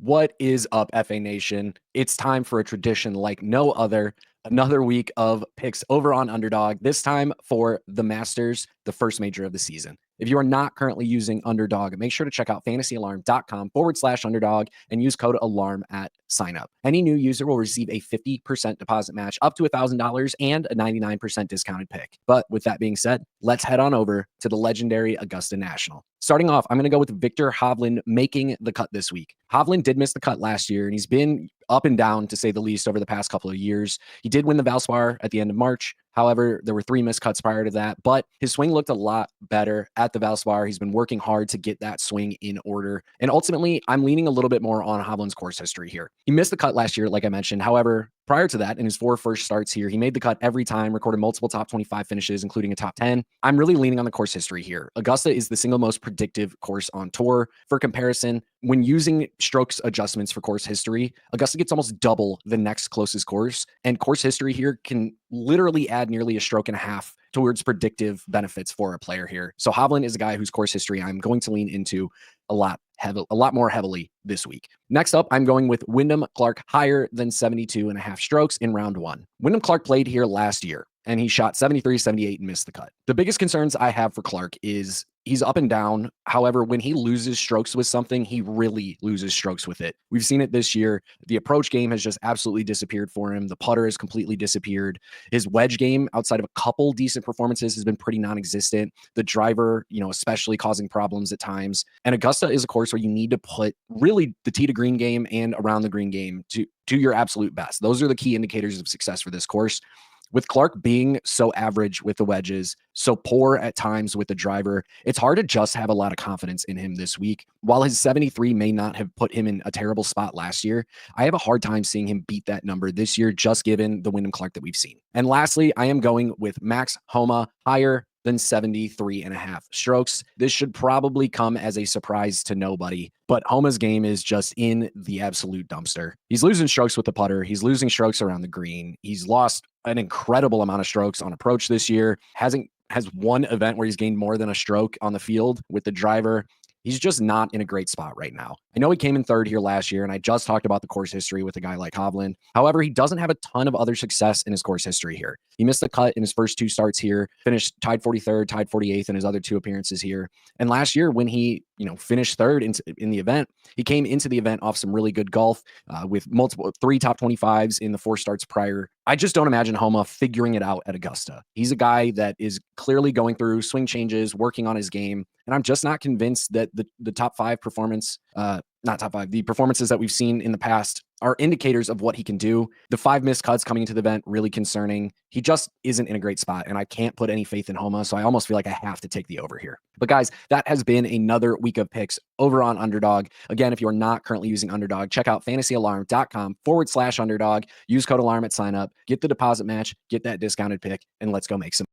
What is up, FA Nation? It's time for a tradition like no other. Another week of picks over on Underdog, this time for the Masters, the first major of the season. If you are not currently using Underdog, make sure to check out fantasyalarm.com/underdog and use code ALARM at sign up. Any new user will receive a 50% deposit match up to $1,000 and a 99% discounted pick. But with that being said, let's head on over to the legendary Augusta National. Starting off, I'm going to go with Viktor Hovland making the cut this week. Hovland did miss the cut last year, and he's been up and down, to say the least, over the past couple of years. He did win the Valspar at the end of March. However, there were 3 missed cuts prior to that, but his swing looked a lot better at the Valspar. He's been working hard to get that swing in order. And ultimately, I'm leaning a little bit more on Hovland's course history here. He missed the cut last year, like I mentioned. However, prior to that, in his 4 first starts here, he made the cut every time, recorded multiple top 25 finishes, including a top 10. I'm really leaning on the course history here. Augusta is the single most predictive course on tour. For comparison, when using strokes adjustments for course history, Augusta gets almost double the next closest course, and course history here can literally add nearly a stroke and a half towards predictive benefits for a player here. So Hovland is a guy whose course history I'm going to lean into a lot more heavily this week. Next up, I'm going with Wyndham Clark higher than 72.5 strokes in round 1. Wyndham Clark played here last year, and he shot 73, 78 and missed the cut. The biggest concerns I have for Clark is he's up and down. However, when he loses strokes with something, he really loses strokes with it. We've seen it this year. The approach game has just absolutely disappeared for him. The putter has completely disappeared. His wedge game, outside of a couple decent performances, has been pretty non-existent. The driver, especially causing problems at times. And Augusta is a course where you need to put really the tee to green game and around the green game to your absolute best. Those are the key indicators of success for this course. With Clark being so average with the wedges, so poor at times with the driver, it's hard to just have a lot of confidence in him this week. While his 73 may not have put him in a terrible spot last year, I have a hard time seeing him beat that number this year, just given the Wyndham Clark that we've seen. And lastly, I am going with Max Homa higher than 73.5 strokes. This should probably come as a surprise to nobody, but Homa's game is just in the absolute dumpster. He's losing strokes with the putter. He's losing strokes around the green. He's lost an incredible amount of strokes on approach this year. Has one event where he's gained more than a stroke on the field with the driver. He's just not in a great spot right now. I know he came in 3rd here last year, and I just talked about the course history with a guy like Hovland. However, he doesn't have a ton of other success in his course history here. He missed the cut in his first 2 starts here, finished tied 43rd, tied 48th in his other 2 appearances here. And last year, when he finished 3rd in the event, he came into the event off some really good golf with 3 top 25s in the 4 starts prior. I just don't imagine Homa figuring it out at Augusta. He's a guy that is clearly going through swing changes, working on his game, and I'm just not convinced that the top 5 performance, not top 5, the performances that we've seen in the past are indicators of what he can do. The 5 missed cuts coming into the event, really concerning. He just isn't in a great spot, and I can't put any faith in Homa, so I almost feel like I have to take the over here. But guys, that has been another week of picks over on Underdog. Again, if you are not currently using Underdog, check out fantasyalarm.com/underdog. Use code ALARM at sign up, get the deposit match, get that discounted pick, and let's go make some